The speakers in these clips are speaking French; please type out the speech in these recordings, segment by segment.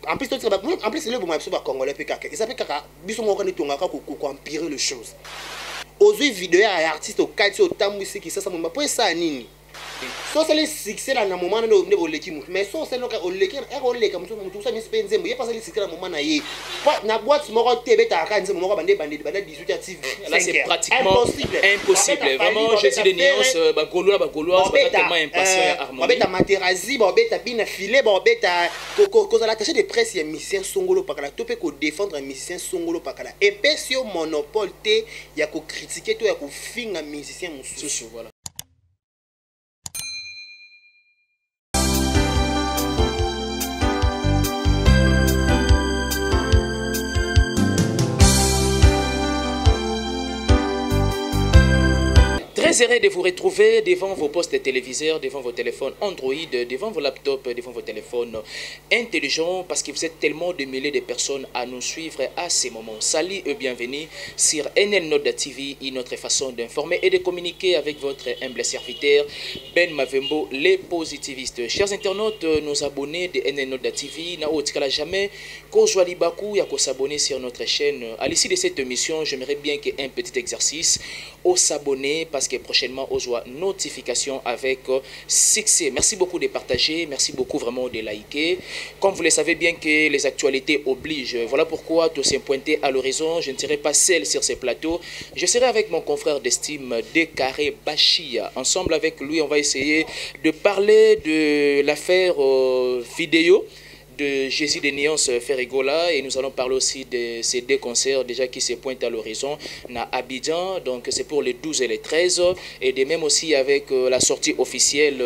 en plus c'est le bon absolument congolais PKK ils s'appelle kaka biso mo kana tongaka ko empirer les choses ozui vidéo ya artiste au kati au tambwisi qui ça mama po ça nini so c'est le succès là na moment na ne oleki mutu mais so c'est no ka oleki e ko leka mutu ça mi spenze mo ye pas le succès na moment na ye na boîte moko tebe ta ka nzembo moko bande 18 à TV là c'est pratiquement impossible vraiment je suis de nuance ba gaulois c'est tellement impatient ya harmonie ba beta materazi ba beta bina filet ba beta ko za l'attaché de presse ya musicien songolo pakala to pe ko défendre un musicien songolo pakala et pesio monopole te ya ko critiquer to ya ko finga musicien mususu voilà. Très heureux de vous retrouver devant vos postes téléviseurs, devant vos téléphones Android, devant vos laptops, devant vos téléphones intelligents, parce que vous êtes tellement de milliers de personnes à nous suivre à ces moments. Salut et bienvenue sur NL Noda TV, une autre façon d'informer et de communiquer avec votre humble serviteur Ben Mavembo, les positivistes. Chers internautes, nos abonnés de NL Noda TV, n'a jamais qu'Ozwali Bakou, y'a qu'à s'abonner sur notre chaîne. À l'issue de cette émission, j'aimerais bien qu'il y ait un petit exercice au s'abonner parce que prochainement on voit notification avec succès. Merci beaucoup de partager, merci beaucoup vraiment de liker. Comme vous le savez bien que les actualités obligent. Voilà pourquoi tout s'est pointé à l'horizon. Je ne serai pas seul sur ces plateaux. Je serai avec mon confrère d'estime Décaré Bachia. Ensemble avec lui, on va essayer de parler de l'affaire vidéo de Jésus de Nuance Ferrigola et nous allons parler aussi de ces deux concerts déjà qui se pointent à l'horizon à Abidjan, donc c'est pour les 12 et les 13 et de même aussi avec la sortie officielle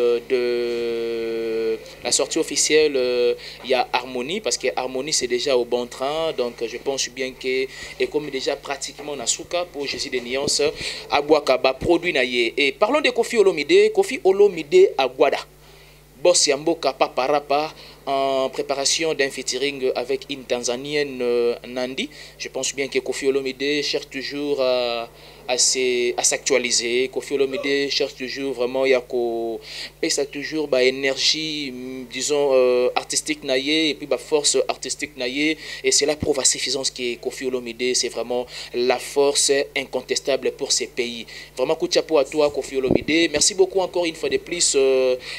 il y a Harmonie parce que Harmonie c'est déjà au bon train, donc je pense bien que et comme déjà pratiquement na souka pour Jésus de Nuance Abouakaba produit naie. Et parlons de Koffi Olomide Aguada boss Yamboka Paparapa en préparation d'un featuring avec une Tanzanienne Nandi. Je pense bien que Koffi Olomide cherche toujours à s'actualiser. Koffi Olomide cherche toujours vraiment ça toujours énergie disons artistique naïe et puis force artistique naïe et cela prouve à suffisance que Koffi Olomide c'est vraiment la force incontestable pour ces pays. Vraiment coup de chapeau à toi Koffi Olomide. Merci beaucoup encore une fois de plus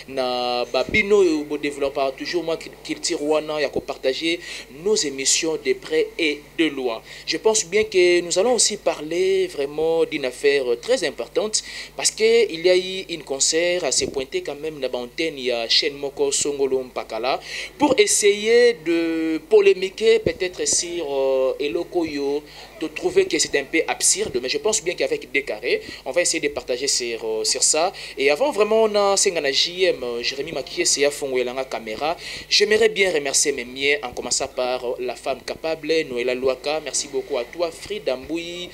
na babino développeur toujours moi qui tire wana ya partager nos émissions de près et de loin. Je pense bien que nous allons aussi parler vraiment d'une affaire très importante parce qu'il y a eu un concert à se pointer quand même dans l'antenne il y a chaîne Moko Songolo Mpakala pour essayer de polémiquer peut-être sur Elokoyo de trouver que c'est un peu absurde mais je pense bien qu'avec Décaré on va essayer de partager sur ça et avant vraiment on a Sengana JM Jérémy Makié c'est à fond la caméra. J'aimerais bien remercier mes miens en commençant par la femme capable Noëlla Louaka, merci beaucoup à toi Frida Mboui,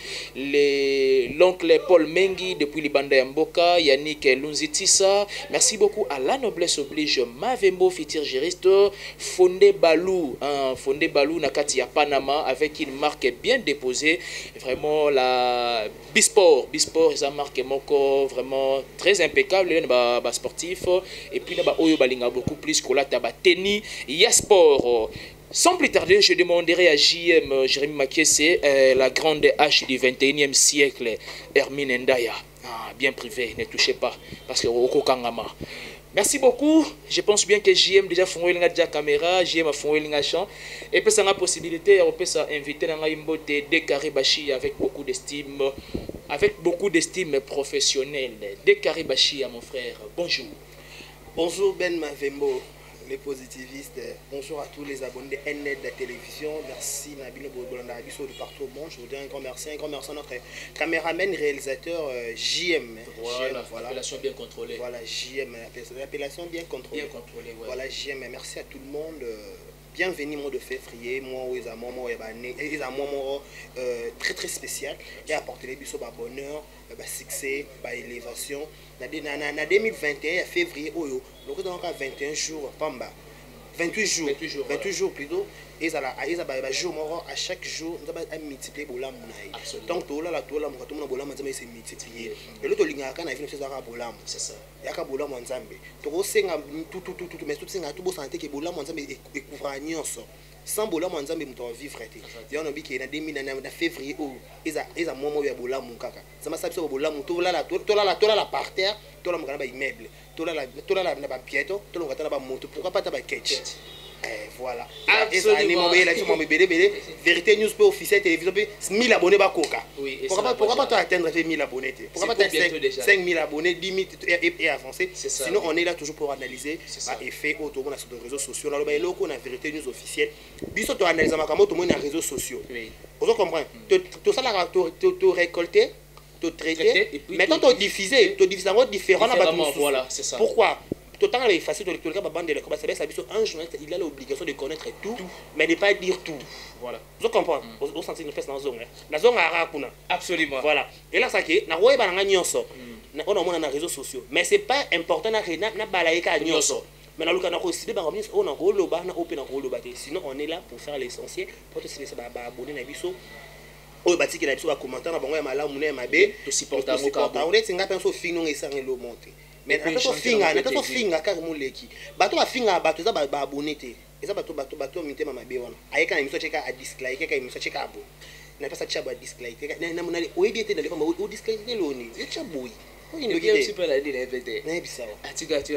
l'oncle Paul Mengi depuis Libanda Yamboka, Yannick Lunzitissa, merci beaucoup à la noblesse oblige Mavembo Fitir Géristo, Fondé Balou Nakati à Panama avec une marque bien déposée, vraiment la Bisport, c'est une marque moko vraiment très impeccable, sportif et puis Oyo Balinga beaucoup plus que la Tabateni Yasport. Sans plus tarder, je demanderai à JM Jérémy Makié, la grande H du 21e siècle, Hermine Ndaya. Bien privé, ne touchez pas, parce que Oko Kangama. Merci beaucoup. Je pense bien que JM déjà fondé la caméra, JM a fondé la champ. Et puis ça a la possibilité, on peut s'inviter dans la imbote Décaré Bachia avec beaucoup d'estime professionnelle. Décaré Bachia, mon frère, bonjour. Bonjour Ben Mavembo, les positivistes. Bonjour à tous les abonnés de NL de la télévision. Merci Nabino Bolandabiso de partout au monde. Je vous dis un grand merci à notre caméraman, réalisateur JM. Voilà, l'appellation bien contrôlée. Voilà, JM, l'appellation bien contrôlée. Ouais. Voilà, JM. Merci à tout le monde. Bienvenue mois de février, moi très très spécial et apporter les bisous bonheur, succès, élévation. En 2021 février oyo, donc dans 21 jours pamba. 28 jours plutôt et ça la jour à chaque jour nous avons multiplié bolam donc tout là tout le bolam c'est multiplié et l'autre ligne quand on a vu c'est bolam c'est ça yaka bolam nzambe to senga tout mais tout senga tout bo santé que bolam nzambe e couvrir nyonso sans bolamu nzambe muto va vivre te ya on biki na 2000 na février o eza momo ya bolamu kaka ça m'a sabi so bolamu to la par terre to la mukana ba immeuble to la na ba piéton to la na ba moto pourquoi pas ta ba ketch. Voilà. Absolument. Vérité News peut officiel télévision 1000 abonnés ba coca. Pourquoi pas atteindre 1000 abonnés? Pourquoi pas 5000 abonnés, 10 000 et avancer? Sinon on est là toujours pour analyser et faire autour de les réseaux sociaux. Là il y a Vérité News officiel. Biso to analyser makamo to les réseaux sociaux. Vous comprenez? Tout ça là to récolter, to traiter, maintenant to diffuser, en différents. Voilà, c'est ça. Pourquoi? Tout le temps, il facile de un journaliste, il a l'obligation de connaître tout, mais de ne pas dire tout. Voilà. Vous comprenez? Vous sentez une espèce dans la zone. La zone a absolument. Voilà. Et là, ça qui est, on a les réseaux sociaux. Mais ce n'est pas important de balayer à nyonso. Mais on sinon, on est là pour faire l'essentiel. Pour te abonner à Bisso. Oh, bah, si tu as des commentaires, on va aller à Mabé. Tu supportes un peu. On est monter. Mais nato finga car moleki bato ba finga bato za ba abonné te eza bato mitema mabe wana ayeka na miso cheka a dislike ka miso cheka abo na pesa chaba dislike na mona oyebi te na le o dislike le loni e chaboyi o ino gite super la dile vete na bisa atika tu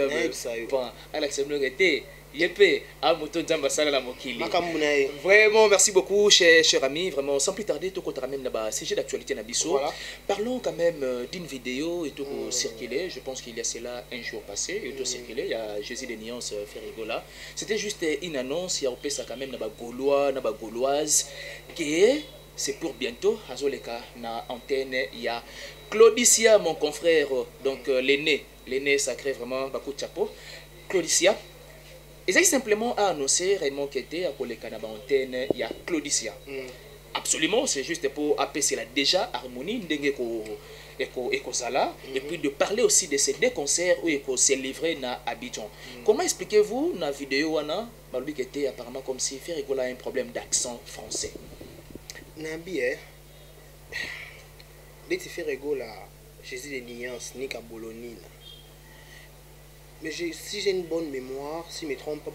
bon Alex Mnogete Yepé, à Mouton Zambasala la Mokili. Vraiment, merci beaucoup, cher ami. Vraiment, sans plus tarder, tout contre même là-bas, sujet d'actualité Nabiso. Parlons quand même d'une vidéo et tout circulé. Je pense qu'il y a cela un jour passé et tout circulé. Il y a Jésus de Nuance Ferrigola. C'était juste une annonce. Il y a ça quand même là-bas Gaulois, là-bas Gauloise, qui est c'est pour bientôt. Azoleka na antenne. Il y a Claudicia, mon confrère, donc l'aîné sacré vraiment beaucoup de chapeau. Claudicia. Ils ont simplement annoncé Raymond Kété à Koleka na antenne, il y a Claudicia. Absolument, c'est juste pour apaiser la déjà harmonie ndenge ko sala et puis de parler aussi de ces deux concerts où il s'est livré na Abidjan. Comment expliquez-vous na vidéo wana Balbi Kété apparemment comme si Ferrigola a un problème d'accent français. Nabi dès que Ferrigola Jésus de Nuance ni Bologna. Mais si j'ai une bonne mémoire, si je ne me trompe pas,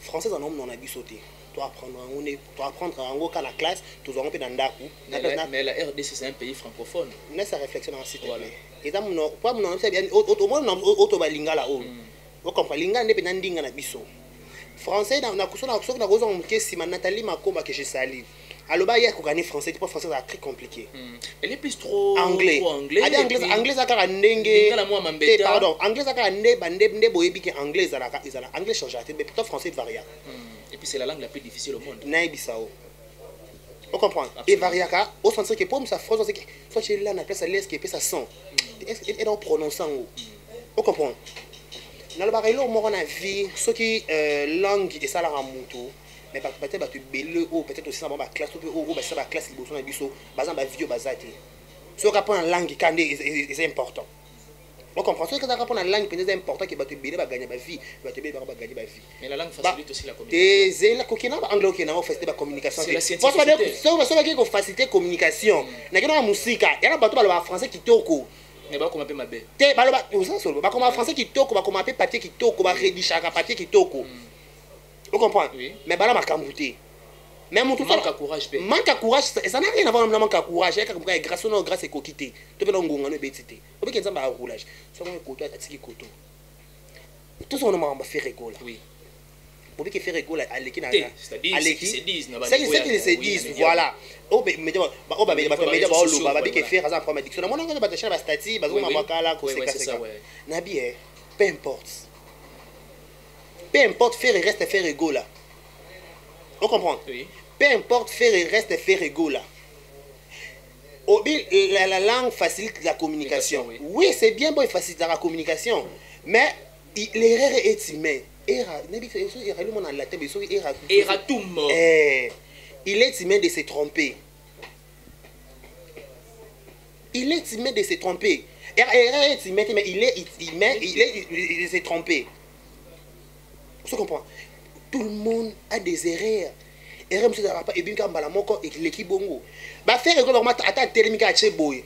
français en homme n'en a sauté. Tu apprendre à la classe, tu vas rentrer dans le daku. Mais la RDC c'est un pays francophone. Mais ça réflexion dans site. Et ça, pas mon c'est bien au moins autobalinga là-haut. Vous comprenez, linga n'est pas ndinga na biso. Français na kusona na gozo mke si Nathalie Makomba que j'ai sali. Alors bah il y a gagner français, pas français c'est très compliqué. Elle est plus trop anglais. Anglais ça ka ndenge. Pardon, anglais ça ka ndé boyebi que anglais ça anglais change à mais pourtant français varia. Et puis c'est la langue la plus difficile au monde. Naibisao. On comprend. Et variaka, au sens que pour ça français c'est que soit chez là na place à l'aise qui peut ça sent. Et en prononçant. On comprend. Dans le baril on a vie ce qui langue et ça la ramuto. Mais peut-être peut-être aussi dans ma classe ou ça la classe liboso na biso bazan ba vieux bazati ce qu'on apprend en langue c'est important. On comprend ce que ça apprend en langue c'est important que tu béné ba gagner ba vie ba gagner ba vie. Mais la langue facilite aussi la communication. Des la kokina anglais kokina on facilite la communication. Ça va que faciliter communication. Na kina musique et là bato ba français kitoko. Mais ba comment mabe. Te ba ça solo ba comme français kitoko ba comment papier kitoko ba rédiger papier kitoko. Vous comprenez? Oui. Mais bah là, ma cambouté. Mais mon tout manque à courage. Manque à courage, ça n'a rien à voir avec manque à courage. Grâce au grâce et coquité. Tu peux l'engonner, le bétité. Tu peux qu'il y ait un roulage. Soit un coteau, un coteau. Tout ça, on m'a fait rigoler. Oui. Pour qu'il fait rigoler, à l'équipe. C'est-à-dire, c'est qu'ils se disent. C'est qu'ils se disent, voilà. Oh, mais d'abord, faire un problème d'addiction. Moi, on a battu la statie, bah, on m'a calé, Nabi, peu importe. Peu importe, faire et reste faire égaux là. On comprend? Oui. Peu importe, faire et reste faire égaux là. La langue facilite la communication. Oui, c'est bien bon, il facilite la communication. Mais l'erreur est humaine. Il est humain de se tromper. Il est humain de se tromper. L'erreur est humaine, mais il est humain, il s'est trompé. Tu comprends? Tout le monde a des erreurs. Erreur, monsieur Zarapa, et bien quand Balamoko et l'équipe Bongo. Bah, faire école, on m'a atteint télémica à Cheboy.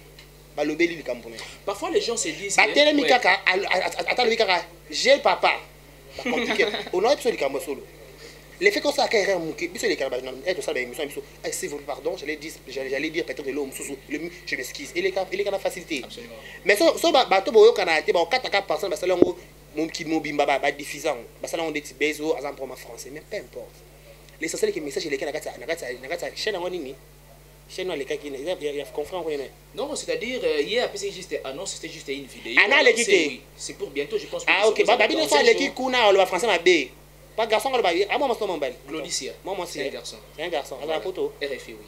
Bah, le bel Camerounais. Parfois, les gens se disent. Bah, télémica, attends le Mica, j'ai le papa. Bah, compliqué. On a besoin du Cameroun solo. Les faits comme ça, quand il y a un mouquet, il y a une émission, s'il vous plaît, pardon, j'allais dire peut-être l'homme, je m'excuse. Il est a la facilité. Absolument. Mais si bateau boyo Canada, bon 4 personnes, bah ça là mon petit mobile bah diffusant, bah ça là on dit bezo à exemple en français, mais peu importe. L'essentiel que le message il est que chaîne en ligne. Chaîne les cas qui il y a confrère quoi. Non, c'est-à-dire hier après c'est juste annonce, c'était juste une vidéo. C'est pour bientôt, je pense. Ah OK, bah bien ça les qui kuna le français ma bé. Pas garçon le bail. Ah moi mon nom Claudicia. Moi c'est un garçon. C'est un garçon. À la photo. RFI oui.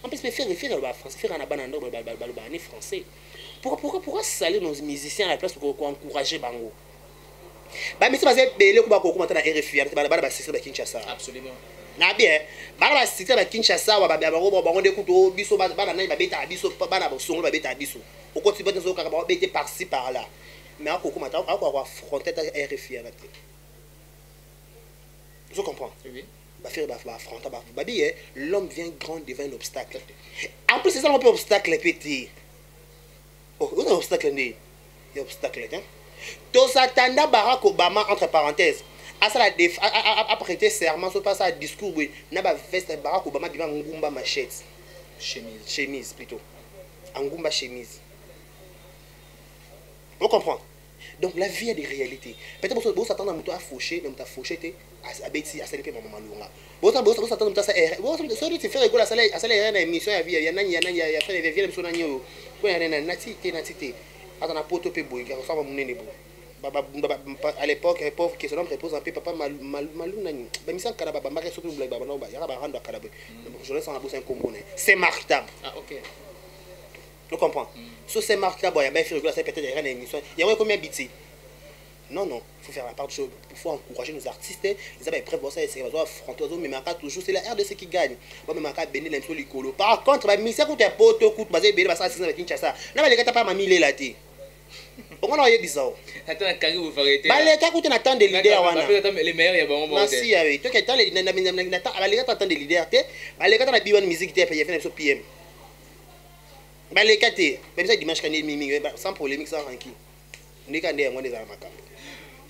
En plus, faire le français, faire un abanando, le français. Pourquoi saler nos musiciens à la place pour encourager Bango? Bah, mais c'est parce que les gens qui commentent dans RFI, c'est à Kinshasa. Absolument. Na bien, bah, c'est à Kinshasa, on écoute, biso, banana, babeta, biso, banana, son, babeta, biso. Au quotidien, nous avons été par-ci, par-là. Mais on commence à affronter RFI. Je comprends. Oui. L'homme vient grand devant un obstacle. En plus, c'est ça un peu obstacle petit. Oh, où est l'obstacle? Il y a un obstacle. Tout ça, Barack Obama, entre parenthèses, a prêté serment, ça passe à discours, oui, n'a pas veste Barack Obama qui va en gumba machette. Chemise plutôt. En gumba chemise. On comprend. Donc la vie a des réalités. Peut-être que vous s'attendez à me faucher, mais vous fauché à Betty, à celle qui est maman Lunga. Vous s'attendez à ça. Vous savez, tu fais rigoler à ça, il y a une émission, il y a fait des vieilles personnes. Il y a une natité. Attends, un poteau peu beau, ça va mener beau. À l'époque, un pauvre qui se nomme repose un peu, papa Malunani. Mais il s'en a pas marqué surtout le blague, il y a un rando à Calabé. Je laisse en la bouche un component. C'est marquable. Ah, ok. Tu comprends? Si c'est marquable, il y a bien fait rigoler, peut-être il y a une émission. Il y a combien de bêtises? Non, il faut faire la part de choses. Il faut encourager nos artistes. Ils avaient prêt pour ça, ils vont affronter aux autres, mais toujours, c'est la RDC qui gagne. Moi, je vais bénir l'impression du Par contre, si tu as un pote, tu vas bénir ça, c'est Kinshasa. Non, mais les gars, tu n'as pas mis là. On a eu bizarre. Attends, quand vous ferez. Les gars, tu attends des leaders. Les meilleurs, il y a bon moment. Merci, oui. Tu attends les gars, tu attends des leaders. Les gars, tu as la musique, tu as fait un PM. Les gars, même ça, dimanche, sans polémique, sans ranking.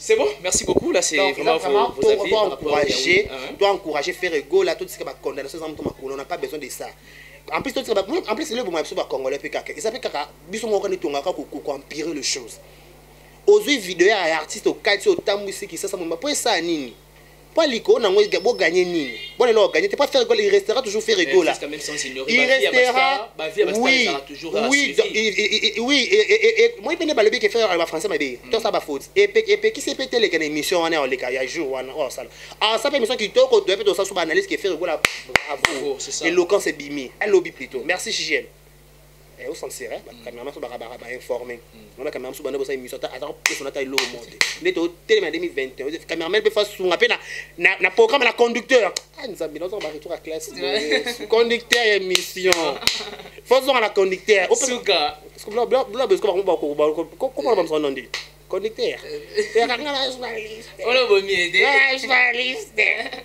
C'est bon, merci beaucoup. Là, c'est vraiment vos avis. Toi encourager, faire ego, là, tout ce qui va condamner, on n'a pas besoin de ça. En plus, c'est le moment où Congolais peut caca. Il s'appelle caca. Bisous, on connaît ton gars pour empirer les choses. Aux vidéos à artistes au quartier au tambousi qui ça m'a pas ça nini. Pas l'icône on a gagné nini. Bon alors gagner, t'es pas faire rigole, il restera toujours faire rigole là. Il restera. Oui, oui, et moi il le bien que faire en français mais tout ça va faute. Et qui s'est pété les émissions on est en les cas il y a jour on ça. Ah ça fait émission qui toque doit être ça sur analyse qui fait rigole là. Bravo. Éloquence et bimi. Un lobby plutôt. Merci Chigiel. Et au sens serré, caméraman sur barabara informé. On a caméraman sur bande bossa émission attends on a taille l'eau monter. Neto télé 2021. Caméraman peut faire sur appel na programme la conducteur. Ah nous avons on va retour à classe. Conducteur émission. Faisons à la conducteur. Suka. Parce que bla comment on va son nom dit. Conducteur. On a vomi aider. Journaliste.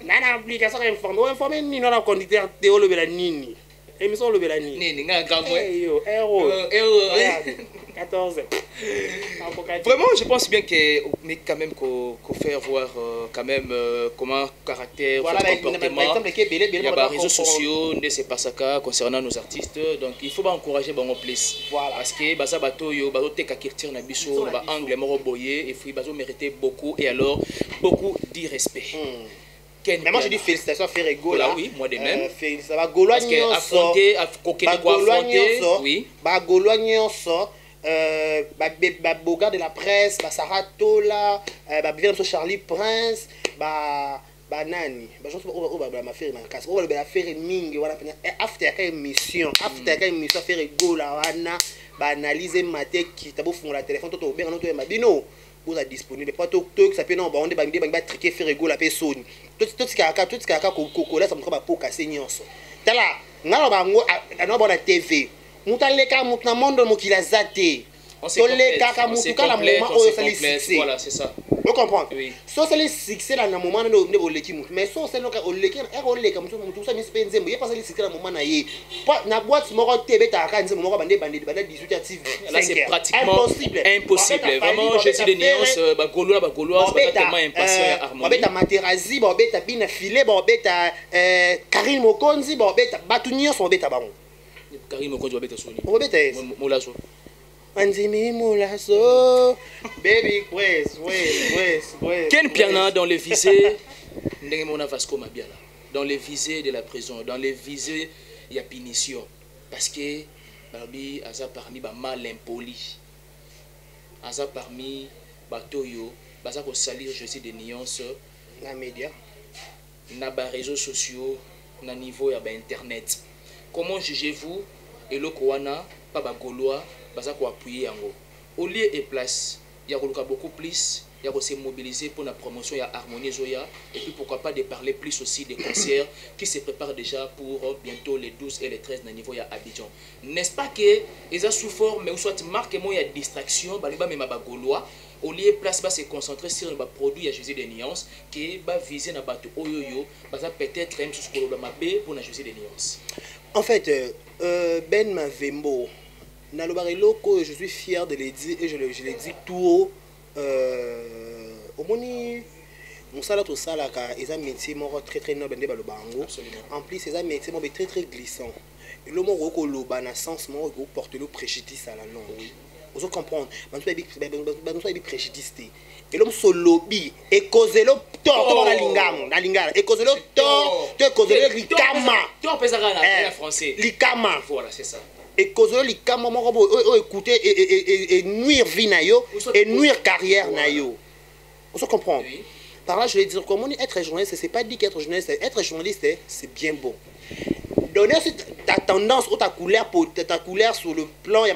Nana application informé ni non la conducteur Théo la nini. Émission le Belani. Nini, nga gamwe. Héros. 14. Vraiment, je pense bien que mais quand même qu'on faire voir quand même comment caractère, voilà, comportement. Il y a des réseaux sociaux, c'est pas ça concernant nos artistes. Donc il faut encourager bon plus. Voilà. Parce que baza bato yo bato te kakirtir na biso ba angle moro boyer et puis bazo mériter beaucoup et alors beaucoup d'irrespect. Mais moi je dis félicitations à Ferrego là. Oui, moi de même. Ça va Gaulois affronter oui. Ba Gaulois nyonso ba Boga de la presse, ba Sarah Tola, ba bien Charlie Prince, ba nani. Ba je sais ma faire ma casse. Ba faire mingi wana pena after émission Ferrego là wana ba analyser maté qui tabo fond la téléphone toto bien non to mabino. Vous êtes disponible pas tout que ça peut non on va triquer faire rigolo la personne tout ce kaka kokola ça me trouve pas casser nyonso tala ngalo bango na bona TV mutaleka mutna mondo mokila zate On se complète. On se complète. Voilà, c'est ça. Vous comprenez? Oui. So c'est le succès dans le moment où on est mais so c'est le comme tout ça mais c'est pas il pas le succès dans le moment na yé pas na boîte moko tebe ta ka nzemo moko bande 18 active. Là c'est pratiquement impossible. Vraiment Jésus de Nyons ba Gaulois c'est tellement impatient harmonie. Beta Materazi, beta Bina Filé, beta Karim Mokonzi, beta Batunio son beta baron. Karim Mokonzi beta Sony. Beta Molazo. Anzimi Molazo. Baby, ouais. Ken Piana dans les visées, ndenge mona Vasco Mabiala. Dans les visées de la prison, dans les visées il y a punition parce que Barbie aza parmi ba mal impoli. Aza parmi batoyo, baza ko salir Jésus de Nyons na média, na ba réseaux sociaux, na niveau ya ba internet. Comment jugez-vous et le Koana pas ba Gaulois baza ko appuyer yango? Au lieu et place, il y a beaucoup plus, il y a se mobiliser pour la promotion, il y a Harmonie Zoya, et puis pourquoi pas de parler plus aussi des concerts qui se préparent déjà pour bientôt les 12 et les 13 au niveau à Abidjan. N'est-ce pas que ils ont souffert, mais soit marque moi il y a distraction, baliba même à Gaulois, au lieu place va se concentrer sur le produit à Jésus de Nyons qui va viser na bato oyoyo, va peut-être même sur ce que mabé pour na Jésus de Nyons. En fait, Ben Mavembo, je suis fier de le dire et je le dis tout haut. Au moni, musala to sala ka eza métier moko très noble nde baloba yango. En plus eza métier moko très glissant. Et le mot ko loba na sens moko ko porter le préjudice à la langue. Vous comprenez? Bantu ba préjudice te. Et l'homme solobi et causer le tort na lingala et causer le tort te causer le likama. Tort pesaka na français. Likama. Voilà, c'est ça. Et causer le likama moko écouter et nuire vie na yo et nuire carrière na yo. Vous comprenez? Oui. Par là, je vais dire, comment être journaliste, c'est pas dit qu'être journaliste, être journaliste, c'est bien beau. Donner ta tendance ou ta couleur sur le plan, il y a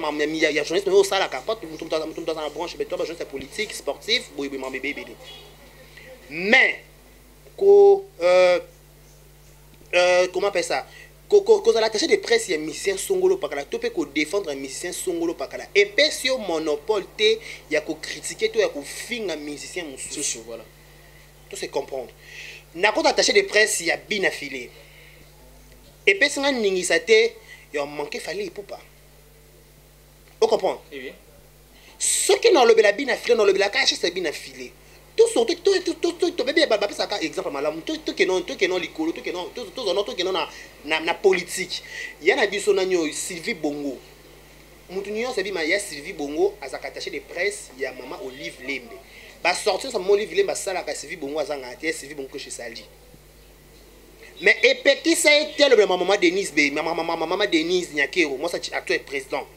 journaliste, mais au ça, la capote, tout dans la branche, mais toi, journaliste politique, sportif, mais, comment on appelle ça? Quand l'attaché de presse, il y a un musicien Songolo Pakala, tu peux défendre un musicien Songolo Pakala. Et puis, si au monopole, il y a qu'à critiquer, il y a qu'à finir un musicien Moussou. Voilà. Tout c'est comprendre. N'a pas attaché de presse, il y a bien affilé. Et puis, si on a une initiative, il y a manqué, fallait y pas. Vous comprenez? Oui. Ceux qui n'ont le bien affilé, n'ont le bien caché, c'est bien affilé. Tout surtout tout bébé baba ça exemple malamu tout que non likolo tout que non na politique il y a biso na nyo Sylvie Bongo mutu nyo sabi ma ya Sylvie Bongo azaka attaché de presse ya maman Olive Lembe ba sortir sa maman Olive Lembe sala ka Sylvie Bongo azanga te Sylvie Bongo que chez Sali mais et petit ça était le maman Denise B maman Denise Nyakero moi ça actuel président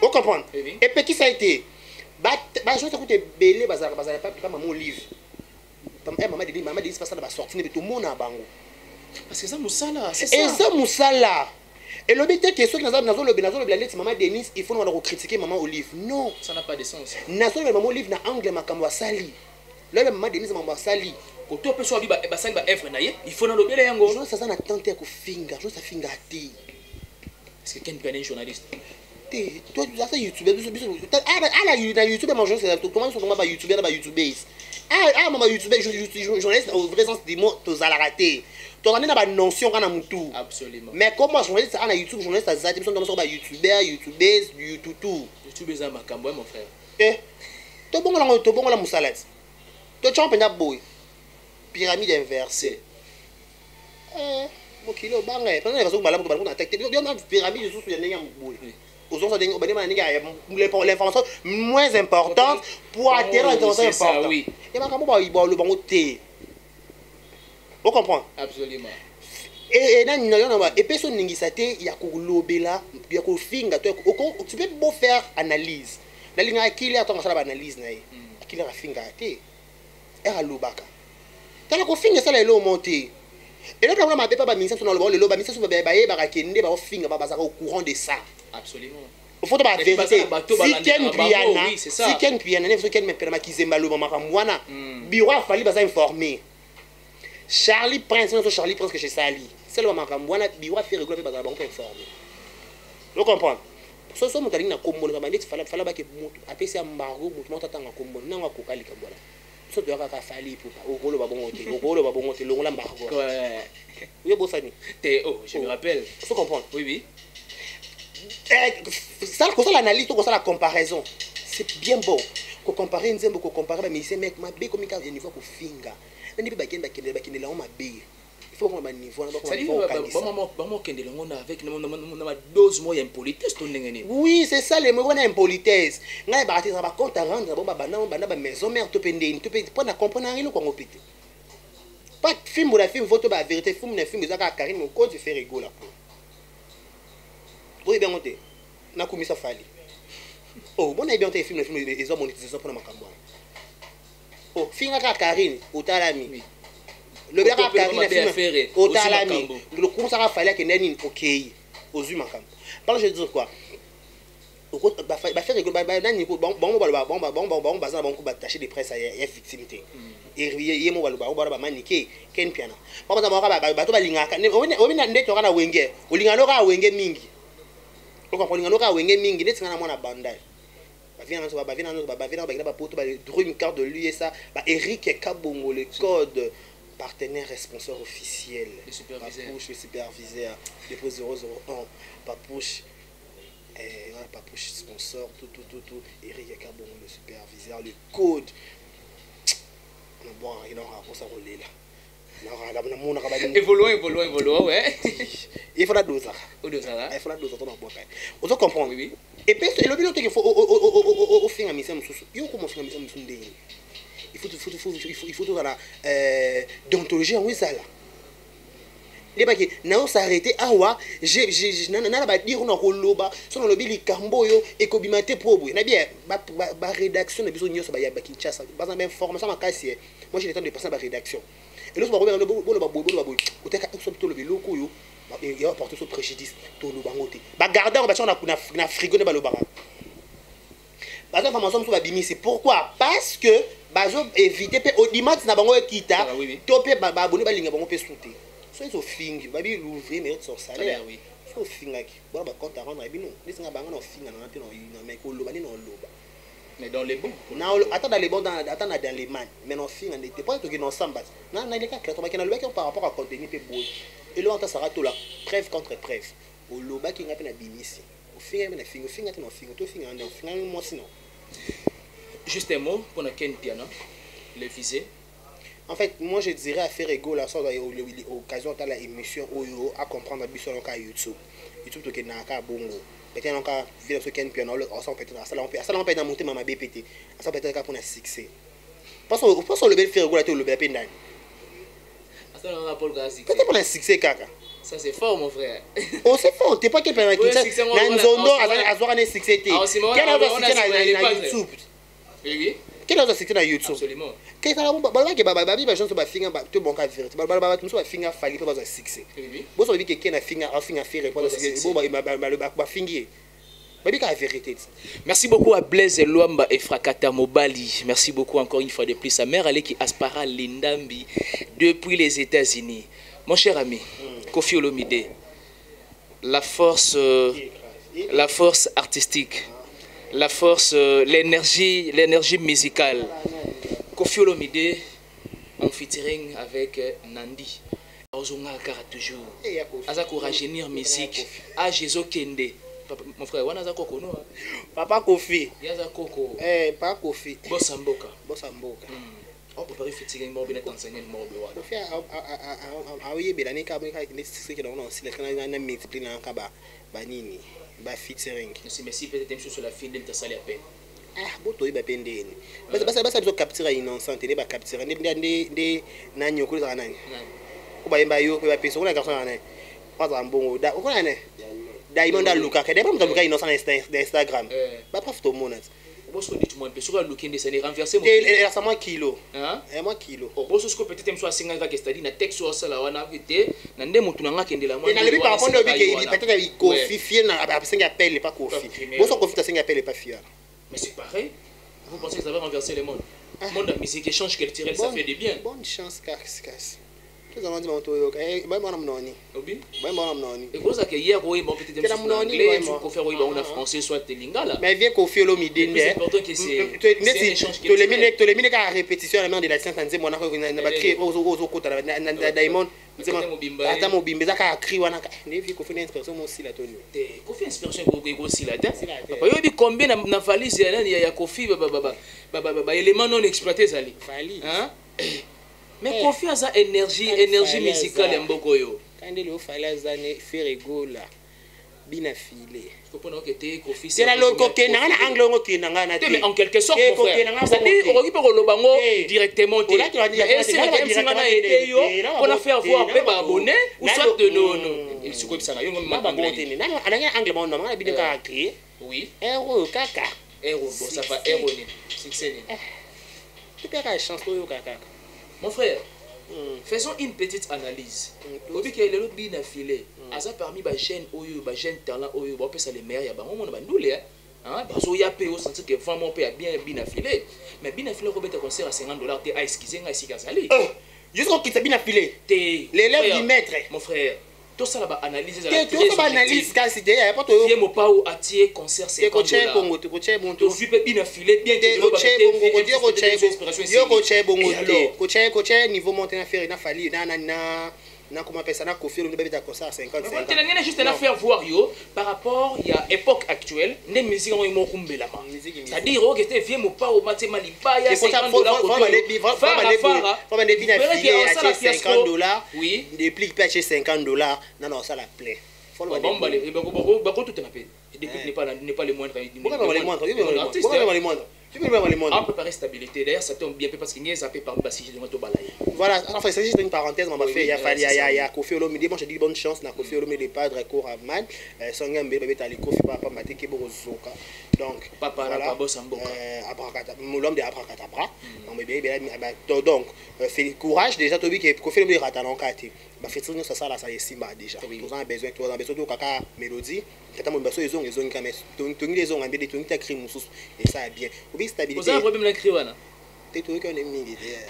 vous comprenez et petit ça a été je vais t'écouter belé bazar pas maman Olive maman Denise pas ça va sortir tout le monde à bango parce que ça moussala c'est ça et ça moussala et le but est que ceux qui nazo le lettre maman Denise il faut nous critiquer maman Olive non ça n'a pas de sens nazo le maman Olive na angle makambo sali là le maman Denise maman sali ko to pe so abi ba sali ba œuvre na ye il faut na lobela yango non ça na tenter ko finga je ça finga ti est-ce que Ken Piana est journaliste toi tu as YouTube la YouTube manger c'est comment sont comment YouTuber ba YouTubers maman YouTuber journaliste au vrai sens du mot to za la rater to na ba notion kana mutu absolument mais comment journaliste na YouTube journaliste za te sont ba YouTubers YouTube za makambo mon frère to bongo la musalat to chompe na boy pyramide inversée mo kilo banga pendant les balamu ko na tête yo na pyramide sous ya ndenge boy l'information moins importante pour atteindre l'information importante. Oui. Vous comprenez? Absolument. Et personne n'y sait, il y a lobela, il y a finga, tu peux beau faire analyse. La ligne à qui est ton analyse qui est finga té. Era lobaka. T'as la finga ça les lots monter. Et là quand on m'a pas ministre sur le loba ministre sur baye ba kende ba finga ba au courant de ça. Absolument. Il faut la vérité. Si Ken Piana, ne faut Ken me permet qu'ils aient mal au makamwana. Biro a fallu baza informer. Charlie Prince, non Charlie Prince que chez Sali. C'est le makamwana biro a fait réguler baza bon informer. Vous comprenez? so moto alingi na kombono kama neti fala ba ke moto apesi embargo moto moko tatanga kombono nanga kokali ka bola so to yaka fali pupa okolo ba bongo te longola embargo oui bosani te oh je me rappelle faut comprendre oui ça l'analyse tout ça la comparaison c'est bien beau ko comparer nzembo ko comparer ba musicien mec mabe comme ka niveau ko finga nani ba kende la on mabe il faut qu'on ait un niveau avec une dose moyenne impolitesse. Oui, c'est ça, les mots impolitesse. Nous avons compte à rendre dans maison mère, tu peux comprendre rien quoi pété. Pas de film ou la film, votre vérité, film, les films, ils ont carré, mon code, je fais rigoler. Oui, bien monté. Na commis ça fallait. Oh, bon, bien monté film, les films, ils ont monétisé pour ma campagne. Oh, film à Karine, au Talami. Le bien à Karine, au Talami. Le coup, ça va falloir que Nani, ok, aux humains. Par je veux dire quoi? Bah faire rigoler, bon, bazar, bon, attaché des presses à victimité. Et moi, bah, maniqué, Ken Piana. Papa, bateau, balingaka, on a net, on a wenge, on a wenge mingi. On comprend, on a wenge mingi, let's go à mon abandon. Une carte de lui et ça, Eric Kabongo, le code partenaire responsable officiel. Le superviseur. Le superviseur, dépôt 001, Papouche. Papouche sponsor, tout. Eric Kabongo, le superviseur, le code. Bon, il aura pour ça rouler là. Évoluons, ouais. Il faut la dose. Il faut la dose. On doit comprendre. Oui. Et puis, le but qu'il faut au fin à mission, il faut commencer à mission. Il faut tout dans la déontologie en Wizala. Les bagues, non, s'arrêter. Ah ouais, j'ai pas dire on a roloba, son lobby les camboyo et cobimate probo. Na bien, ma rédaction de besoin ça ba Kinshasa. Par exemple, information ma casse. Moi j'ai le temps de passer à la rédaction. Et là, on va regarder le bon ou t'as tout le loko yo. Il y a apporté ce préjudice tout le bangote. Ba garder on va sur na frigo de balobara. Par exemple, information sur babimi, c'est pourquoi? Parce que bazo éviter pe audimat na bango kita, topé ba abonné ba linga bango pe souté. So ils ont fini, babi l'ouvrier mérite son salaire. Oui. So finga ki. Bon ba compte à rendre bino. Ni singa banga no finga na te no mais ko loba ni no loba. Mais dans les bons. Attends dans les bons dans les man. Mais non finga n'était pas que non samba. Non, les cas que tu le par rapport à contenu pe boy. Et là on sera tout la preuve contre preuve. Au loba qui ngapena bimisi. Au finga na finga te no finga to finga na finga moi sinon. Juste un mot pour la Ken Piana, le visé. En fait, moi je dirais à faire égaux la sorte l'occasion de l'émission à comprendre sur le cas YouTube. YouTube to kenaka bongo. Peut-être encore vivre ce Ken Piana, ensemble peut-être ça on peut monter ma BPT. Ça peut-être pour un succès. Parce que le bel faire égaux le bel pendant. Ça on rapport gazi. Peut-être pour un succès kaka. Ça c'est fort mon frère. Oh c'est fort, t'es pas quel pendant qui ça. Nanzondo azora ne succès. Quel autre succès na YouTube? Oui. Quel autre succès na YouTube? Absolument. Quand ça babi ba chance ba finga ba to bon ka vérité ba tout ba finga fali pas un succès. Oui. Bon ça veut dire que quelqu'un a finga faire répondre bon ba fingi. Babi ka vérité. Merci beaucoup à Blaise Luamba et Frakata Mobali. Merci beaucoup encore une fois de plus. Sa mère allait qui Aspara Lindambi depuis les États-Unis. Mon cher ami, Koffi Olomide, la force artistique, la force, l'énergie musicale. Koffi Olomide en featuring avec Nandi. Ozonga kara toujours. Aza ko rajeunir musique. A Jezo Kende. Mon frère, wana za koko no. Papa Koffi. Yaza koko. Papa Koffi. Bosamboka. On peut pas featuring mo bien Tanzanie mo be wa. Koffi a oye belani ka bon ka ni c'est que on aussi na multiplier na ka ba nini ba featuring. Merci peut-être même sur la fin de ta salle à peine. Boto iba pendeni. Basa biso capturer innocent, ne ba capturer ndi na nyoko za nani. Ko ba yemba yo ko ba peso ko na garçon nani. Pas en bon da ko nani. Diamond a Luka, que d'abord nous innocent Instagram. Ba pas tout monde. Bosso dit moi peso ka looking de ça ne renverser mon. Et ça moi kilo. Hein? Moi kilo. Bosso ce que peut-être même soit singa ka stadi na texte sur ça la wana vite na nde mutu na ngakende la moi. Et na le par rapport au biki peut-être il Koffi fier na ba singa appelle pas Koffi. Bosso Koffi ta singa appelle pas fier. Mais c'est pareil. Vous pensez que ça va renverser le monde? Le monde de la musique échange culturel, ça fait du bien. Bonne chance, casse. Tout ça, on dit, mon toyo, eh, moi, mon nom, Obi? moi, mon nom, Et pour ça que hier, oui, bon, peut-être la en monnaie, anglais, vraiment. tu peux faire oui, bon, en français, soit tes lingala. mais viens qu'on fait l'homme Le plus idée, important que c'est un échange qui tu est les mines à répétition, la main de la science, on dit, mon affaire, on a créé aux côtés, Diamond, ata mobimba ezaka akri wana nevi kofi na inspiration mo sila toni te kofi inspiration ko sila te apa yo bi combien na valise ya nani ya kofi ba élément non exploité zali valise hein mais kofi aza énergie musicale ya mboko yo kande le fali azane feregola bina filé c'est la loco que na angle ngo ke na ngana te mais en quelque sorte mon frère c'est-à-dire on okipe ko lobango directement te et c'est la singa na été yo on a fait avoir pe ba abonné ou soit de non il se kopi sanga yo ngoma ba bonne na ananga angle mo na bide ka créer oui héros kaka héros bon ça va héros ni succès ni tu peux ka chance yo kaka mon frère faisons une petite analyse. Obi que le bien affilé. Asa parmi ba jeune oyo, ba jeune talent oyo, ba pesa les meilleurs ya ba on ba ndule hein. Bazo ya pe o sentir que vraiment pe bien affilé. Mais bien affilé ko beta concert à $50 te a excuser nga sika sali. Jusqu'au qui bien affilé. L'élève du maître. Mon frère, tout ça là analyse la tout ça analyse quand c'est derrière pas to. Viens mo pa ou atier concert $50. Congo to coacher bon to suis bien affilé bien que coacher niveau monter na faire na fali na comment appeler ça na confirmer le bébé concert à 50 50. Tu n'as juste à faire voir yo par rapport il y a époque actuelle des musiques on mo kumbela ma. C'est-à-dire que tu viens mo pa au maté malipa il y a $50 $50. Oui, des plis pas acheter $50. Non ça la plaît. Faut le bon balé et beaucoup tout n'appelle. Et depuis n'est pas les moindres. Pourquoi les moindres? En préparer stabilité. D'ailleurs, ça tombe bien parce qu'il n'y a pas par Bassi de Moto Balaye. Voilà, enfin, c'est juste une parenthèse. On va faire. Il y a Kofi Olomide. Moi, je dis bonne chance. Na Kofi Olomide, padre Koraman. Songam bébé tali Kofi papa maté ke bozoka. Donc, papa la pas boss en boca. L'homme de Abracadabra. Donc, fait courage déjà. Tobi que Kofi Olomide ratanon kati. Bah, fait ça ça là ça est simba déjà. Nous avons besoin de kaka mélodie. Quand on besoin ils ont quand même. Tongi les ont embêté tongi ta crime et ça est bien. Stabilité. Vous avez un problème avec Riwana?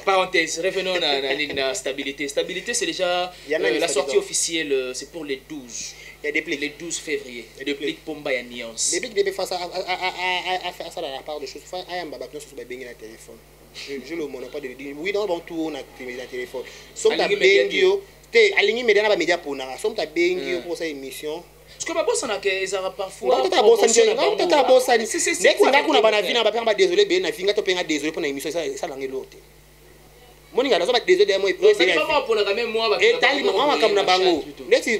Parenthèse, revenons à la stabilité. Stabilité, c'est déjà la sortie officielle, c'est pour les 12. Il y a des plics. Les 12 février. Des plics Pomba et Nuance. Des plics devait faire ça à faire ça dans la part de choses. Faut ayam baba sur le téléphone. Je le monopole de dire oui dans bon tour on a pris le téléphone. Somme ta bengio, t'es aligné mais dans la média pour na. Somme ta bengio pour cette émission. Parce que ma boss en a que ça parfois ta boss c'est kuna bana vina ba pamba désolé ben na finga to penga désolé pour na émission ça langue l'autre moninga na so ba désolé moi c'est pas pour la même moi et tali moi comme na bango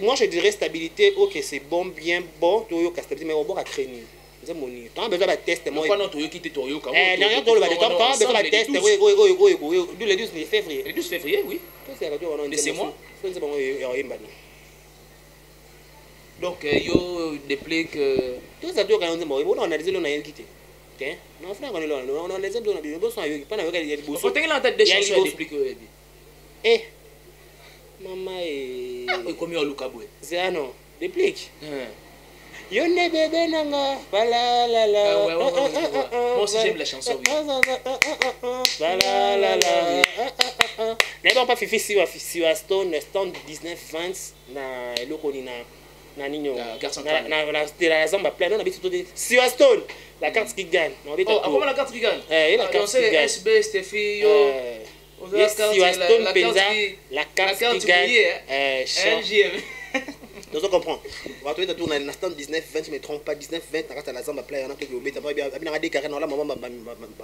moi je dirais stabilité OK c'est bon bien bon to yo stabilité mais on va créer c'est moni tant besoin ba test moi pas non to yo qui te to yo comme non to le ba temps besoin ba test oui le 12 février le 12 février oui c'est moi c'est bon donc yo déplé que tout ça doit quand on analyser le na quitté tiens non frère on analyser le na bien bon yo pas na yo il bosso faut tenir la tête des chansons déplé que eh maman et comme yo lukabwe c'est non déplé yo ne bébé nanga bala la la moi aussi j'aime la chanson oui bala la la n'est pas fifi si wa stone 19 20 na eloko ni na nino na zamba plein on habite tout si wa stone la carte qui gagne on habite comment la carte qui gagne la carte qui gagne SB Steffi yo si wa stone penza la carte qui gagne LGM nous on comprend on va trouver tourner na stand 19 20 je me trompe pas 19 20 na carte la zamba plein on a tout obeta pas bien abina des carré na maman ba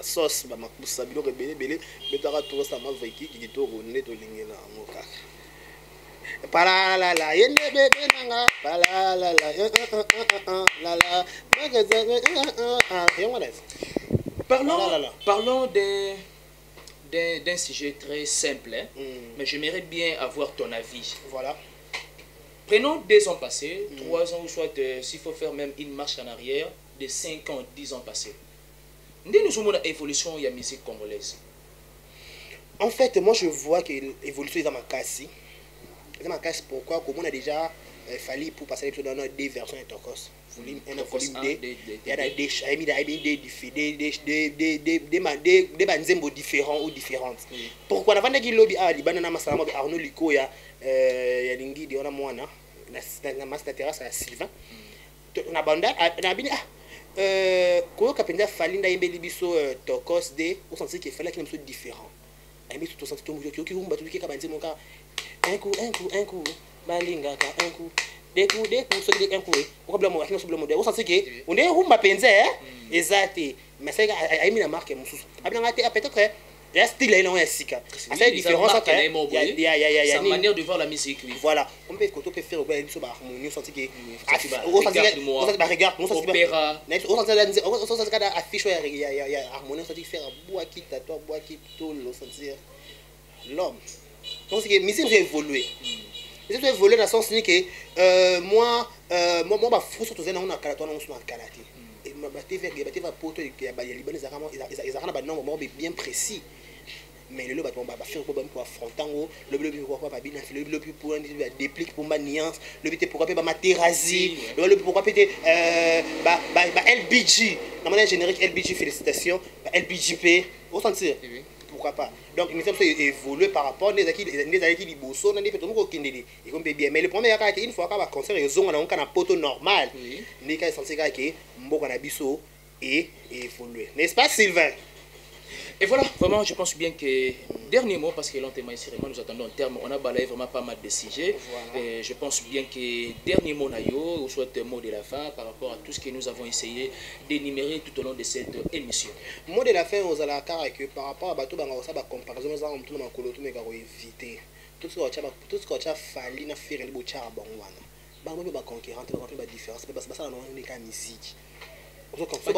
sauce ba makusa biloko belé betara tout ça ma veki qui to ronné to lingena ngoka Paralala, yene bébé nanga, paralala, la la. Parlons d'un sujet très simple, hein? Mais j'aimerais bien avoir ton avis. Voilà. Prenons 2 ans passés, 3 ans ou soit s'il faut faire même une marche en arrière, de 5 ans, 10 ans passés. Nous sommes dans l'évolution de la musique congolaise. En fait, moi je vois que l'évolution est dans ma casse. Dans ma casse, pourquoi? Comme on a déjà fallait pour passer l'épisode dans des versions de Tokos. Volume 1 volume 2. Il y a des banzembo différents ou différentes. Pourquoi on a vendu lobby à Liban na masala mo Arnaud Likoya ya lingi di ona mwana na master terrasse à Sylvain. On a banda na bini ko kapenda fallait nda yembe libiso Tokos de au sens qu'il fallait qu'il soit différent. Ami tout sens tout qui rumba tout qui ka banzembo ka un coup balinga ka un coup des coups sur des coups problème avec le problème de au sens que on est rumba penze exact mais ça a mis la marque mususu abina peut-être le style là on est sika c'est différence entre il y a sa manière de voir la musique voilà on peut faire une harmonie sens que au sens que regarde on sens opéra au sens que affiche il y a harmonie sens que faire bois qui tatouage bois qui tout le sens l'homme donc c'est que musique a évolué. Je vais voler dans le sens que moi faut surtout que on a kalato on a kalaté et ma TV va poto il y a Libanais ils ont un nombre bien précis mais le bâtiment va faire pour affronter le bleu pourquoi pas bien le bleu pour déplique pour ma nuance le but pourquoi pas ma terrasie le pourquoi peut-être LBG dans mon générique LBG félicitations LBGP au sentir pourquoi pas donc nous sommes évolué par rapport les acquis qui bosso on a fait tout le kindeli et comme bien mais le premier cas une fois qu'on va concert ils ont un poteau normal les cas censé que mboka na biso et évoluer n'est-ce pas Sylvain? Et voilà, vraiment, je pense bien que dernier mot, parce que lentement ici, nous attendons un terme, on a balayé vraiment pas mal de sujets. Voilà. Et je pense bien que dernier mot, Nayo, ou soit un mot de la fin par rapport à tout ce que nous avons essayé d'énumérer tout au long de cette émission. Mot de la fin, aux alatars, que par rapport à Bateau Bangaosa, la comparaison, nous avons tout le monde éviter. Tout ce qu'on a fallu faire un bout de char à Bangwana. Bangwana, conquérant, on va différence, mais ça, on a une musique. Peut-être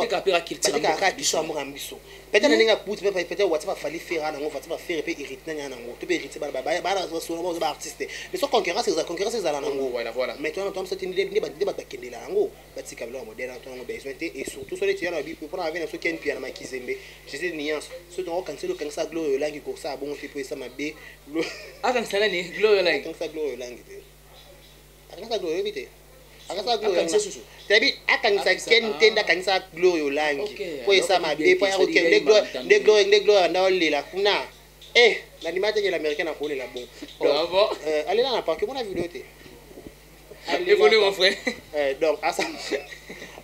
WhatsApp fallait faire un WhatsApp faire et irriter nango tu peux irriter ba artiste mais son concurrence c'est la nango voilà maintenant on c'est une débat bakende la nango batika bla modèle on a besoin et surtout sur les tiens na bi pour avoir un ken piano makizembe j'ai une nuance ce donc quand c'est le quand ça glow langue ko ça bon fait pour ça mabe quand ça ni glow langue quand ça glow langue quand ça glow vite akasa glow tabi akanisa kentenda kanisa glow yo langi po esa mabe po ya le glow na olela kuna l'animateur de l'américain a collé la bon allez là pas que mon vidéo té évolue mon frère donc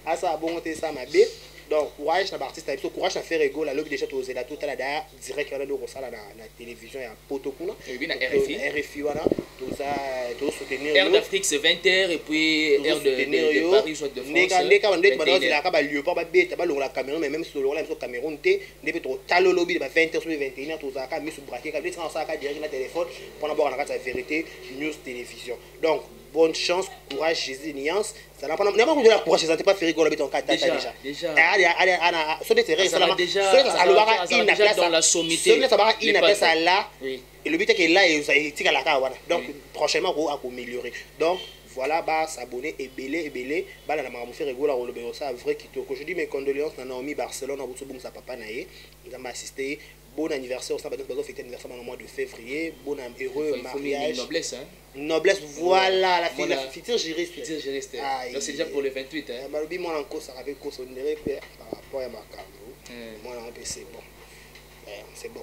asa bon té ça mabe donc courage na artiste so courage à faire ego la lobby déjà to zela tout la da direct na do sala na télévision ya poto kuna et bien RFI voilà tout ça tout soutenir Air d'Afrique c'est 20h et puis Air de Paris soit de France ndeka on ndeka ba la ka ba lieu pas ba beta ba longa Cameroun mais même sur le so Cameroun té ndebe to talo lobby ba 20h sur 21h tout ça ka mis sur braquet ka dit ça ka direct na téléphone pour avoir la vérité news télévision donc bonne chance, courage, Jésus, nuance. Ça n'a pas de la courage, ça n'a pas fait rigoler ton cas déjà. Dans la sommité. Et le but est que là, il y a la donc prochainement, on va améliorer. Donc, voilà, bah, s'abonner et belé, bah, la maman fait rigoler, on le ça vrai qui je dis mes condoléances à Naomi Barcelone, à Boutsoboum, sa papa naïe, il m'a assisté. Bon anniversaire, on va fêter l'anniversaire dans le mois de février. Bon heureux mariage. Noblesse, hein? Noblesse, voilà, la fille, la future juriste. Donc c'est déjà pour le 28, hein? Malobi, moi, encore, ça avait considéré par rapport à ma caméra. Moi, c'est bon. C'est bon.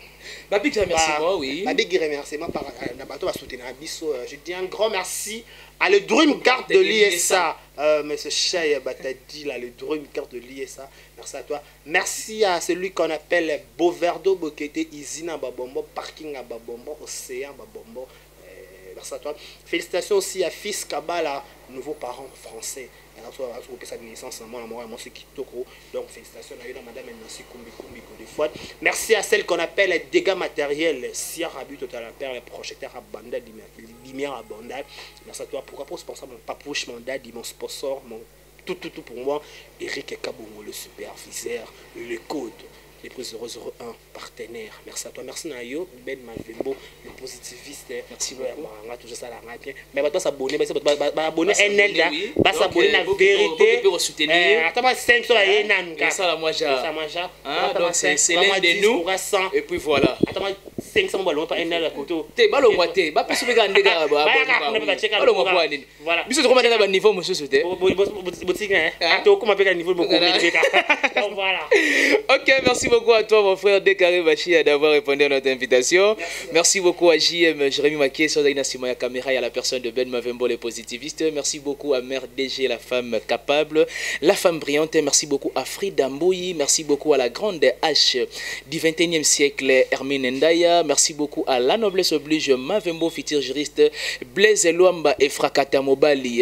Babik, remercie-moi, oui. Babik, remercie-moi par Nabato va soutenir Abisso. Je dis un grand merci à le Dream Card de l'ISA. Monsieur Chey Batadi, là, le Dream Card de l'ISA. Merci à toi. Merci à celui qu'on appelle Boverdo Bokete, Izina Babombo, Parking à Babombo, Océan Babombo. Merci à toi. Félicitations aussi à Fils Kabala, nouveau parent français. Donc félicitations à madame Nancy Kumbi des fois. Merci à celle qu'on appelle dégâts matériels, Sierra But Total Père, le projecteur à Banda, lumière à Banda. Merci à toi. Pourquoi pas sponsor mon papouche, mon daddy, mon sponsor, mon tout pour moi, Eric Kabongo, le superviseur, le code. Les prises 001 partenaire. Merci à toi. Merci Nayo, Ben Malvembo, le positiviste. Merci beaucoup. Toujours ça la bien. Mais va s'abonner, va abonner NL là, va s'abonner la vérité. Attends, 5 sur la Yenanga. Ça la moi ça donc c'est l'un de nous. Et puis voilà. Attends, 500 ballons par un à la côté. Te ballon moi te, ba peso bega ndega ba. Ballon moi quoi nini. Voilà. Biso comment dans niveau monsieur sauté. Boutique hein. To comment bega niveau beaucoup donc voilà. OK, merci beaucoup à toi mon frère Décaré Bachi d'avoir répondu à notre invitation. Merci beaucoup à JM Jérémy Maké sur la Simaya caméra et à la personne de Ben Mavembo les positivistes. Merci beaucoup à Mère DG la femme capable, la femme brillante. Merci beaucoup à Frida Mbouyi, merci beaucoup à la grande H du 21e siècle Hermine Ndaya, merci beaucoup à la noblesse oblige Mavembo futur juriste Blaise Luamba et Frakata Mobali.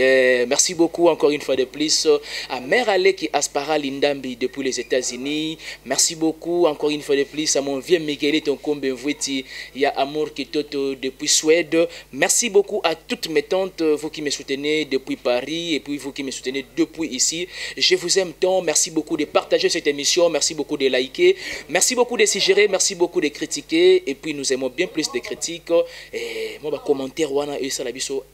Merci beaucoup encore une fois de plus à Mère Aleki Aspara Lindambi depuis les États-Unis. Merci beaucoup encore une fois de plus à mon vieux Miguel Tonkombe Mvweti, il y a Amour Kitoto depuis Suède. Merci beaucoup à toutes mes tantes, vous qui me soutenez depuis Paris et puis vous qui me soutenez depuis ici. Je vous aime tant. Merci beaucoup de partager cette émission. Merci beaucoup de liker. Merci beaucoup de suggérer. Merci beaucoup de critiquer. Et puis nous aimons bien plus de critiques. Et moi, commentaire, et ça,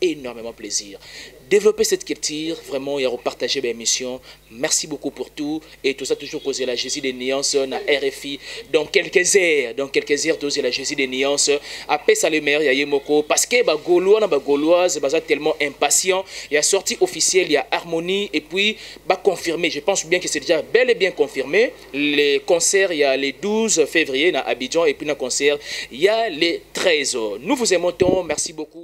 énormément plaisir. Développer cette culture, vraiment, et partager l'émission. Merci beaucoup pour tout. Et tout ça, toujours causé la Jésus des nuances, na RFI. Dans quelques heures, doser la Jésus des nuances. Après ça, le maire, il y a Moko. Parce que, Gauloise, tellement impatient. Il y a sortie officielle, il y a Harmonie. Et puis, confirmé. Je pense bien que c'est déjà bel et bien confirmé. Les concerts, il y a les 12 février, à Abidjan. Et puis, dans le concert, il y a les 13. Nous vous aimons tant. Merci beaucoup.